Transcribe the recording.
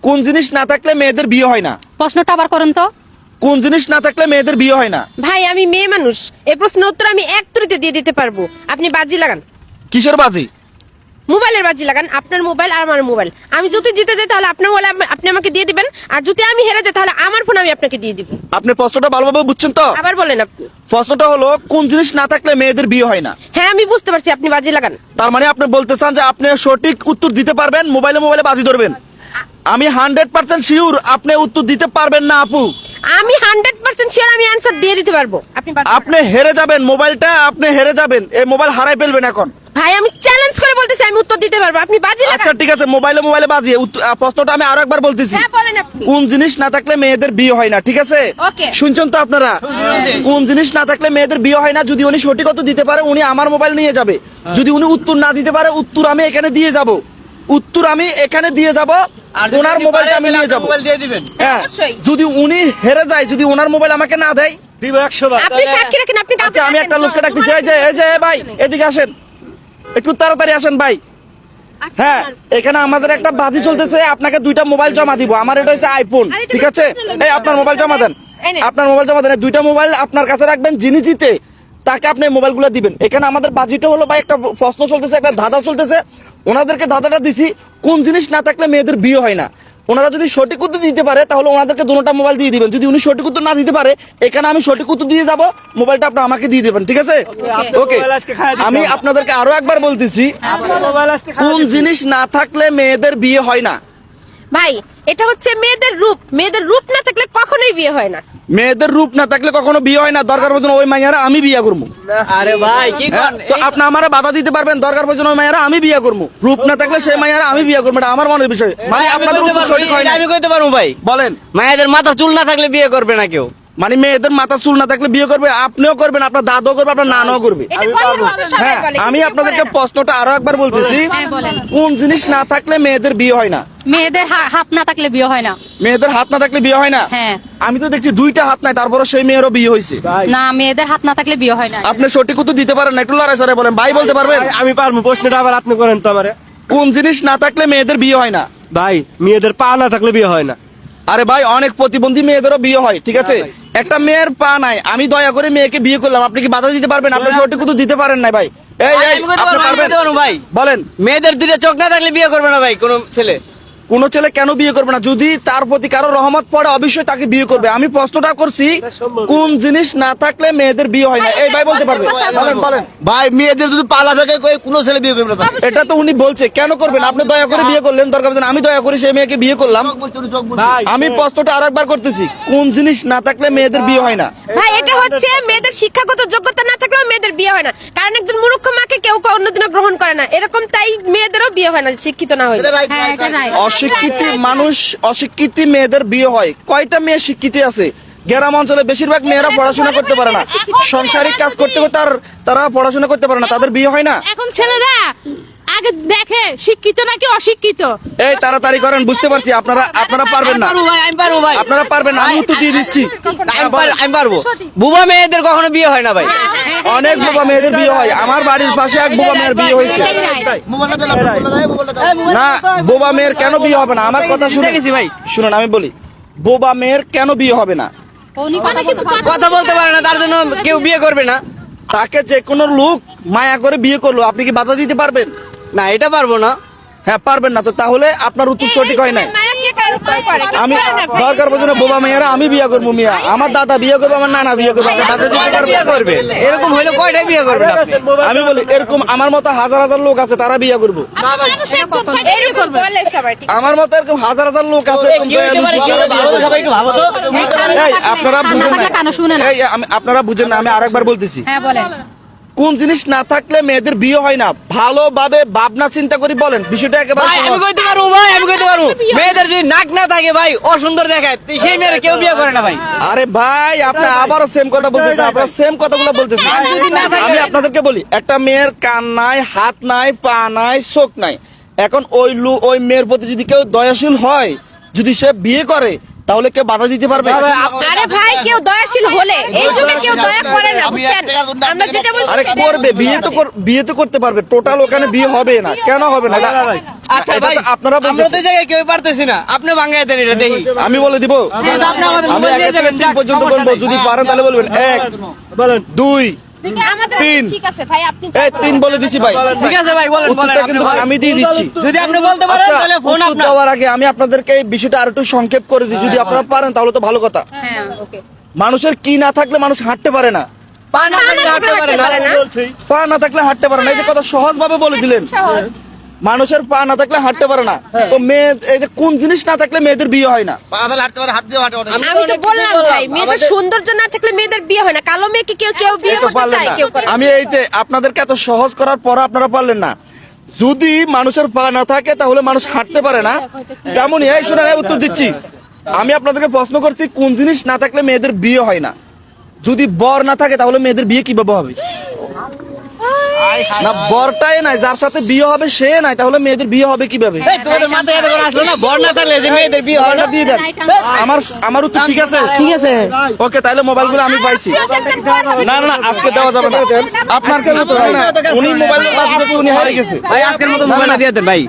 কোন জিনিস না থাকলে মেয়েদের বিয়ে হয় না? প্রশ্নটা আবার করেন তো। কোন জিনিস না থাকলে মেয়েদের বিয়ে হয় না? ভাই আমি মেয়ে মানুষ, এই প্রশ্নের উত্তর আমি এক তুড়িতে দিয়ে দিতে পারবো। আপনি বাজি লাগান, কিসের বাজি? মোবাইলের বাজি লাগান। আপনার মোবাইল আর আমার মোবাইল, আমি যদি জিতে যাই তাহলে আপনার মোবাইল আপনি আমাকে দিয়ে দিবেন, আর যদি আমি হেরে যাই তাহলে আমার ফোন আমি আপনাকে দিয়ে দিব। আপনি প্রশ্নটা ভালোভাবে বুঝছেন তো? আবার বলেন আপনি। প্রশ্নটা হলো কোন জিনিস না থাকলে মেয়েদের বিয়ে হয় না। হ্যাঁ আমি বুঝতে পারছি, আপনি বাজি লাগান। তার মানে আপনি বলতে চান যে আপনি সঠিক উত্তর দিতে পারবেন, মোবাইলে মোবাইলে বাজি ধরবেন। আমি 100% শিওর আপনি উত্তর দিতে পারবেন না আপু। আমি 100% শিওর আমি অ্যানসার দিয়ে দিতে পারবো। আপনি বাজি লাগান। আপনি হেরে যাবেন, মোবাইলটা আপনি হেরে যাবেন, এই মোবাইল হারাই ফেলবেন এখন। ভাই আমি চ্যালেঞ্জ করে বলতেছি আমি উত্তর দিতে পারবো, আপনি বাজি লাগান। আচ্ছা ঠিক আছে, মোবাইলে মোবাইলে বাজিয়ে প্রশ্নটা আমি আরো একবার বলতেছি। হ্যাঁ বলেন আপনি। কোন জিনিস না থাকলে মেয়েদের বিয়ে হয় না, ঠিক আছে? ওকে। শুনছেন তো আপনারা? কোন জিনিস না থাকলে মেয়েদের বিয়ে হয় না। যদি উনি সঠিক উত্তর দিতে পারে উনি আমার মোবাইল নিয়ে যাবে, যদি উনি উত্তর না দিতে পারে উত্তর আমি এখানে দিয়ে যাব, উত্তর আমি এখানে দিয়ে যাব, ওনার মোবাইলটা আমি নিয়ে যাব। মোবাইল দিয়ে দিবেন। হ্যাঁ, অবশ্যই। যদি উনি হেরে যায়, যদি ওনার মোবাইল আমাকে না দেয়, দিব 100 বার। আপনি সাক্ষী রাখেন, আপনি কাউকে আচ্ছা আমি একটা রাখেন। লোককে ডাকতেছি, এই যে ভাই এদিকে আসেন, একটু তাড়াতাড়ি আসেন ভাই। আচ্ছা, হ্যাঁ, এখানে আমাদের একটা বাজি চলতেছে, আপনাকে 2টা মোবাইল জমা দিব। আমার এটা হচ্ছে আইফোন, আরে এটা ঠিক আছে? তো এই আপনার মোবাইল জমা দেন, এই নেন। আপনার মোবাইল জমা দেন। এই 2টা মোবাইল আপনার কাছে রাখবেন, যিনি জিতে তাকে আপনি মোবাইলগুলো দিবেন। এখানে আমাদের বাজিটা হলো ভাই, একটা প্রশ্ন চলতেছে, একটা ধাঁধা চলতেছে। ওনাদেরকে ধাঁধাটা দিছি কোন জিনিস না থাকলে মেয়েদের বিয়ে হয় না। ওনারা যদি সঠিক উত্তর দিতে পারে তাহলে ওনাদেরকে দুটোটা মোবাইল দিয়ে দিবেন। যদি উনি সঠিক উত্তর না দিতে পারে, এখানে আমি সঠিক উত্তর দিয়ে যাব, মোবাইলটা আপনি আমাকে দিয়ে দিবেন, ঠিক আছে? ওকে, মোবাইল আজকে খাইয়া দিতে আমি হবে। আপনাদেরকে আরো একবার বলতেছি, আপনার মোবাইল আজকে খারাপ কোন হয়েছে। জিনিস না থাকলে মেয়েদের বিয়ে হয় না। ভাই এটা হচ্ছে মেয়েদের রূপ, মেয়েদের রূপ না থাকলে কখনোই বিয়ে হয় না। মেয়েদের রূপ না থাকলে কখনো বিয়ে হয় না। দরকার পড়ছে ওই মাইয়ারা আমি বিয়ে করবো। আরে ভাই কি হ্যাঁ, কোন? তো আপনি আমারে বাধা দিতে পারবেন, দরকার পড়ছে ওই মাইয়ারা আমি বিয়ে করবো। রূপ না থাকলে সেই মাইয়ারা আমি বিয়ে করবো, এটা আমার মনের বিষয়। মানে আপনাদের উত্তর সঠিক হয় না। আমি কইতে পারবো ভাই, বলেন। মায়েদের মাথা চুল না থাকলে বিয়ে করবে না কেউ। মানে মেয়েদের মাথা চুল না থাকলে বিয়ে করবে, আপনিও করবেন, আপনার দাদাও করবে, আপনার নানাও করবে। এটা কথার কথা সবাই হ্যাঁ, বলে, আমি কিন্তু আপনাদেরকে করে না। প্রশ্নটা আরো একবার বলতেছি, হ্যাঁ, বলেন। কোন জিনিস না থাকলে মেয়েদের বিয়ে হয় না। মেয়েদের হাত না থাকলে বিয়ে হয় না। মেয়েদের হাত না থাকলে বিয়ে হয় না। হ্যাঁ। আমি তো দেখছি 2টা হাত নাই, তারপরে সেই মেয়েরও বিয়ে হয়েছে। না, মেয়েদের হাত না থাকলে বিয়ে হয় না। আপনি সঠিক উত্তর দিতে পারেন না, একটু লড়াই সরাই বলেন। ভাই বলতে পারবেন আমি পারবো, প্রশ্নটা আবার আপনি করেন তো আমারে। কোন জিনিস না থাকলে মেয়েদের বিয়ে হয় না? ভাই মেয়েদের পা না থাকলে বিয়ে হয় না। আরে ভাই, অনেক প্রতিবন্ধী মেয়েদেরও বিয়ে হয়, ঠিক আছে? একটা মেয়ের পা নাই, আমি দয়া করে মেয়েকে বিয়ে করলাম, আপনি কি বাধা দিতে পারবেন? আপনি সঠিক উত্তর দিতে পারেন না ভাই। এই ভাই, এই আমি কইতে আপনি পারবো, আমি পারবেন? কইতে পারবো ভাই। বলেন। মেয়েদের 2টা চোখ না থাকলে বিয়ে করবে না ভাই কোনো ছেলে। কোন ছেলে কেন বিয়ে করবে না? যদি তার প্রতি কারো রহমত পড়ে অবশ্যই তাকে বিয়ে করবে। আমি প্রশ্নটা করছি কোন জিনিস না থাকলে মেয়েদের বিয়ে হয় না। এই ভাই বলতে পারবে? বলেন বলেন। ভাই মেয়েদের যদি পালা থাকে কোনো ছেলে বিয়ে করবে না। এটা তো উনি বলছে, কেন করবেন? আপনি দয়া করে বিয়ে করলেন, দরকার পড়ছে না। আমি দয়া করে সেই মেয়েকে বিয়ে করলাম। ভাই আমি প্রশ্নটা আরেকবার করতেছি, কোন জিনিস না থাকলে মেয়েদের বিয়ে হয় না। ভাই এটা হচ্ছে মেয়েদের শিক্ষাগত যোগ্যতা না থাকলেও মেয়েদের বিয়ে হয় না, কারণ একজন মূর্খ মাকে কেউ অন্যদিনও গ্রহণ করে না, এরকম তাই মেয়েদেরও বিয়ে হয় না শিক্ষিত না হলে। হ্যাঁ, এটা রাইট। অশিক্ষিত মানুষ, অশিক্ষিত মেয়েদের বিয়ে হয়। কয়টা মেয়ে শিক্ষিত আছে? গ্রাম অঞ্চলে বেশিরভাগ মেয়েরা পড়াশোনা করতে পারে না, সংসারিক কাজ করতে করতে তারা পড়াশোনা করতে পারে না, তাদের বিয়ে হয় না। এখন ছেলেরা আগে দেখে শিক্ষিত নাকি অশিক্ষিত। এই তাড়াতাড়ি করেন, বুঝতে পারছি আপনারা পারবেন না, পারবো ভাই, আমি পারবো ভাই। আপনারা পারবেন না। আমি উত্তর দিয়ে দিচ্ছি। আমি পারবো। বুবা মেয়েদের কখনো বিয়ে হয় না ভাই। অনেক বোবা মেয়েদের বিয়ে হয়। আমার বাড়ির পাশে এক বোবা মেয়ের বিয়ে হয়েছে। না, বোবা মেয়ের কেন বিয়ে হবে না? আমার কথা শুনে দেখেছি ভাই। শুনুন, আমি বলি, বোবা মেয়ের কেন বিয়ে হবে না? উনি কথা বলতে পারে। কথা বলতে পারে না, তার জন্য কেউ বিয়ে করবে না। তাকে যে কোনো লোক মায়া করে বিয়ে করলো, আপনি কি বাধা দিতে পারবেন? না এটা পারবো না। হ্যাঁ, পারবেন না। তো তাহলে আপনার উত্তর সঠিক হয় নাই। মায়া বিয়ে কারো করে করে, কেউ আমি করে না ভাই। দরকার পড়ছে না বোবা মেয়েরা আমি বিয়ে করবো। মিয়া, আমার দাদা বিয়ে করবো, আমার নানা বিয়ে করবো, আপনি বাধা দিতে কয়টা বিয়ে পারবেন? করবে? এরকম হইলে কয়টা বিয়ে করবে আপনি? আমি বলি, এরকম আমার মতো হাজার হাজার লোক আছে, তারা বিয়ে করবো। এরকম বলে সবাই, ঠিক আমার মতো এরকম হাজার হাজার লোক আছে, এরকম দয়ালু সুখী, তারা বিয়ে করবে। এই আপনারা বুঝেন না, কানে শুনে না। এই আপনারা বুঝেন না। আমি আরেকবার বলতেছি, হ্যাঁ, বলেন। কোন জিনিস না থাকলে মেয়েদের বিয়ে হয় না। ভালোভাবে ভাবনা চিন্তা করি বলেন, বিষয়টা একেবারে ভাই আমি সহজ। কইতে পারবো ভাই, আমি কইতে পারবো। মেয়েদের যদি নাক না থাকে ভাই, অসুন্দর দেখায়, তো সেই মেয়ের কেউ বিয়ে করে না ভাই। আরে ভাই, আপনি আবারও সেম কথা বলতেছেন, আপনারা সেম কথাগুলো বলতেছেন। আমি আপনাদেরকে বলি, একটা মেয়ের কান নাই, হাত নাই, পা নাই, চোখ নাই। এখন ওই মেয়ের প্রতি যদি কেউ দয়াশীল হয়, যদি সে বিয়ে করে, তাহলে কেউ বাধা দিতে পারবে? আরে ভাই কেউ দয়াশীল হলে এই যুগে কেউ দয়া করে না বুঝছেন আমরা যেটা বলছি আরে সেটাই করবে, বলছি। বিয়ে তো করতে পারবে, টোটাল ওখানে বিয়ে হবে না, কেন হবে না? আচ্ছা এটা ভাই তো আপনারা আমরা বলতেছেন। তো জায়গায় কেউ পারতেছি না, আপনি ভাঙায় দেন এটা দেখি। আমি বলে দিব, আপনি আমাদের আমি মোবাইল 1 নিয়ে থেকে যাবেন, 3 যাক, পর্যন্ত সমস্যা বলবো, নাই। যদি পারেন তাহলে বলবেন 1 2 আমাদের 3 ঠিক আছে ভাই আপনি এই 3 বলে দিছি ভাই। ঠিক আছে ভাই, বলেন বলেন উত্তরটা আপনি কিন্তু বলেন। আমি দিয়ে দিচ্ছি। যদি আপনি বলতে পারেন আচ্ছা, তাহলে ফোন উত্তর আপনার। দেওয়ার আগে আমি আপনাদেরকে এই বিষয়টা আর একটু সংক্ষেপ করে দিই, যদি আপনারা পারেন তাহলে তো ভালো কথা। হ্যাঁ ওকে মানুষের কি না থাকলে মানুষ হাঁটতে পারে না, পা না থাকলে হাঁটতে পারে না। পা না থাকলে হাঁটতে পারে না, এই যে কথা সহজ ভাবে বলে দিলেন। মানুষের পা না থাকলে হাঁটতে পারে না, তো মেয়ে এই যে কোন জিনিস না থাকলে মেয়েদের বিয়ে হয় না? আমি তো বললাম ভাই মেয়েদের সৌন্দর্য না থাকলে মেয়েদের বিয়ে হয় না কালো মেয়েকে কেউ কেউ বিয়ে এই তো করতে পারলেন চায় না। কেউ করে না। আমি এই যে আপনাদেরকে এত সহজ করার পর আপনারা পারলেন না। যদি মানুষের পা না থাকে তাহলে মানুষ হাঁটতে পারে না, তেমনই এই শোনেন, এই উত্তর দিচ্ছি। আমি আপনাদেরকে প্রশ্ন করছি কোন জিনিস না থাকলে মেয়েদের বিয়ে হয় না? যদি বর না থাকে তাহলে মেয়েদের বিয়ে কিভাবে হবে? না বরটাই নাই, যার সাথে বিয়ে হবে সে নাই, তাহলে মেয়েদের বিয়ে হবে কিভাবে? এই তোমাদের মাথায় এত করে আসলো না, বর না থাকলে যে মেয়েদের বিয়ে হয় না। বরটা দিয়ে দেন। আমার উত্তর ঠিক আছে? ঠিক আছে ওকে, তাহলে মোবাইলগুলো আমি পাইছি। না না না, আজকে দেওয়া যাবে না। আপনার কেন তো হয় না? উনি মোবাইল উনি হারিয়ে গেছে। ভাই আজকের মতো মোবাইলটা দিয়ে দেন ভাই।